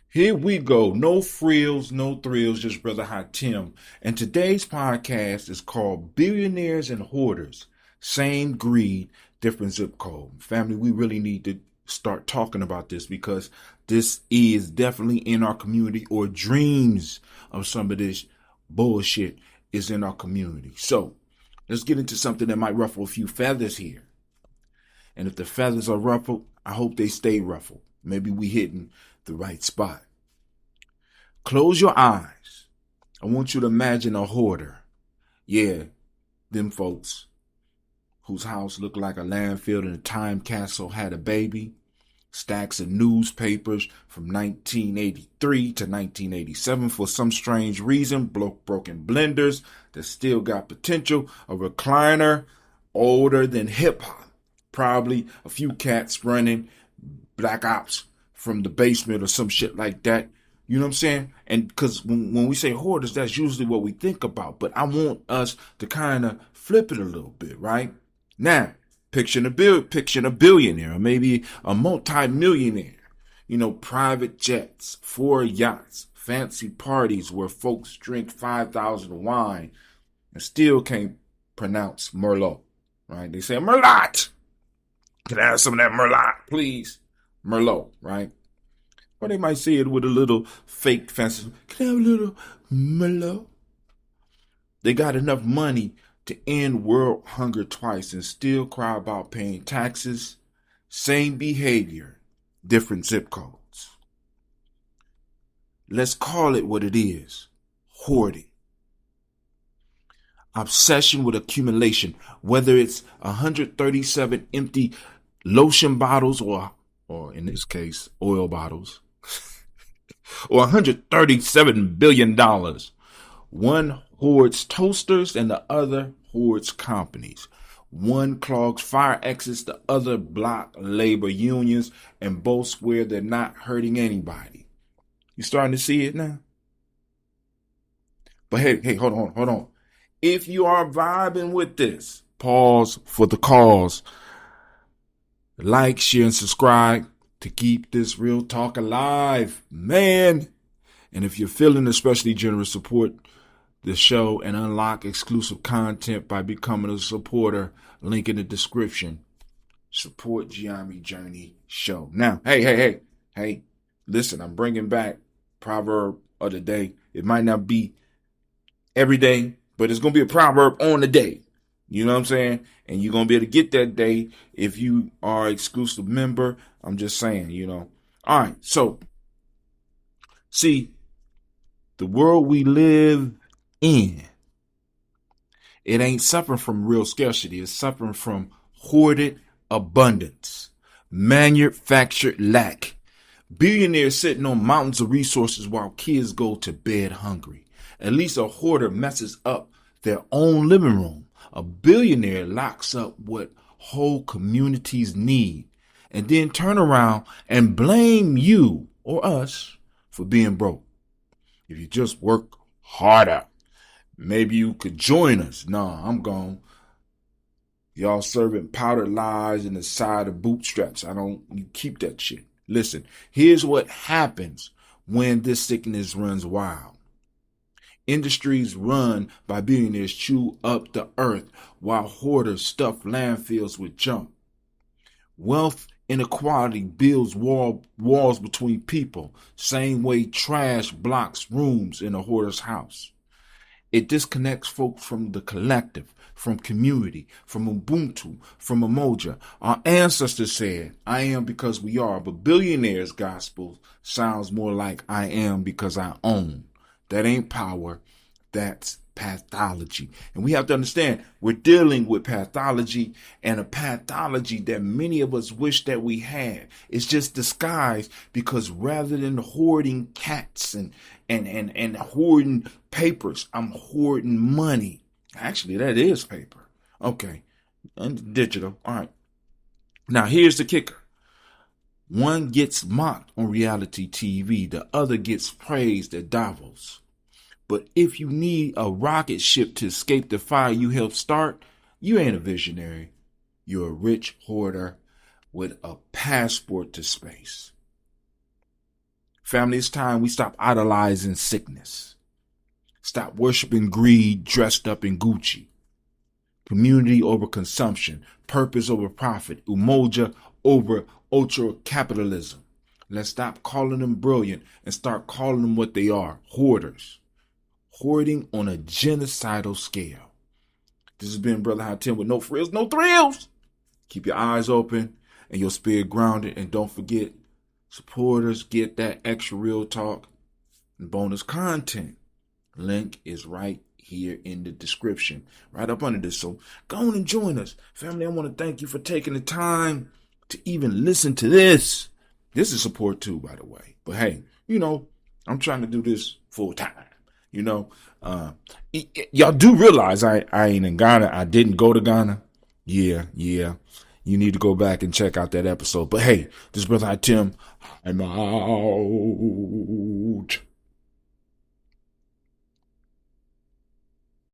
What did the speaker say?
Here we go. No frills, no thrills, just Brother ha2tim. And today's podcast is called Billionaires and Hoarders. Same greed, different zip code. Family, we really need to start talking about this because this is definitely in our community, or dreams of some of this bullshit is in our community. So let's get into something that might ruffle a few feathers here. And if the feathers are ruffled, I hope they stay ruffled. Maybe we hitting the right spot. Close your eyes. I want you to imagine a hoarder. Yeah, them folks whose house looked like a landfill and a time capsule had a baby. Stacks of newspapers from 1983 to 1987 for some strange reason. Broken blenders that still got potential. A recliner older than hip hop. Probably a few cats running Black Ops from the basement or some shit like that. You know what I'm saying? And because when we say hoarders, that's usually what we think about. But I want us to kind of flip it a little bit, right? Now, picture a billionaire, or maybe a multi-millionaire. You know, private jets, 4 yachts, fancy parties where folks drink 5,000 of wine and still can't pronounce Merlot, right? They say Merlot. Can I have some of that Merlot, please? Merlot, right? Or they might say it with a little fake fancy. Can I have a little Merlot? They got enough money to end world hunger twice and still cry about paying taxes. Same behavior, different zip codes. Let's call it what it is. Hoarding. Obsession with accumulation, whether it's 137 empty lotion bottles or in this case, oil bottles, or $137 billion. One hoards toasters and the other hoards companies. One clogs fire exits, the other block labor unions, and both swear they're not hurting anybody. You starting to see it now? But hey, hold on. If you are vibing with this, pause for the cause. Like, share, and subscribe to keep this real talk alive, man. And if you're feeling especially generous, support the show and unlock exclusive content by becoming a supporter. Link in the description. Support Gye-Nyame Journey Show. Now, hey. Listen, I'm bringing back proverb of the day. It might not be every day, but it's going to be a proverb on the day. You know what I'm saying? And you're going to be able to get that day if you are an exclusive member. I'm just saying, you know. All right. So, see, the world we live in, it ain't suffering from real scarcity. It's suffering from hoarded abundance, manufactured lack. Billionaires sitting on mountains of resources while kids go to bed hungry. At least a hoarder messes up their own living room. A billionaire locks up what whole communities need and then turn around and blame you or us for being broke. If you just work harder, maybe you could join us. Nah, I'm gone. Y'all serving powdered lies in the side of bootstraps. You keep that shit. Listen, here's what happens when this sickness runs wild. Industries run by billionaires chew up the earth while hoarders stuff landfills with junk. Wealth inequality builds walls between people, same way trash blocks rooms in a hoarder's house. It disconnects folks from the collective, from community, from Ubuntu, from Umoja. Our ancestors said, I am because we are, but billionaires' gospel sounds more like I am because I own. That ain't power. That's pathology. And we have to understand we're dealing with pathology, and a pathology that many of us wish that we had. It's just disguised because rather than hoarding cats and hoarding papers, I'm hoarding money. Actually, that is paper. Okay. And digital. All right. Now, here's the kicker. One gets mocked on reality TV. The other gets praised at Davos. But if you need a rocket ship to escape the fire you helped start, you ain't a visionary. You're a rich hoarder with a passport to space. Family, it's time we stop idolizing sickness. Stop worshiping greed dressed up in Gucci. Community over consumption. Purpose over profit. Umoja over ultra capitalism. Let's stop calling them brilliant and start calling them what they are. Hoarders. Hoarding on a genocidal scale. This has been Brother ha2tim with no frills, no thrills. Keep your eyes open and your spirit grounded. And don't forget, supporters get that extra real talk and bonus content. Link is right here in the description, right up under this. So go on and join us. Family, I want to thank you for taking the time to even listen to this. This is support too, by the way. But hey, I'm trying to do this full time. Y'all do realize I ain't in Ghana. I didn't go to Ghana. Yeah. You need to go back and check out that episode. But hey, this is Brother ha2tim. I'm out.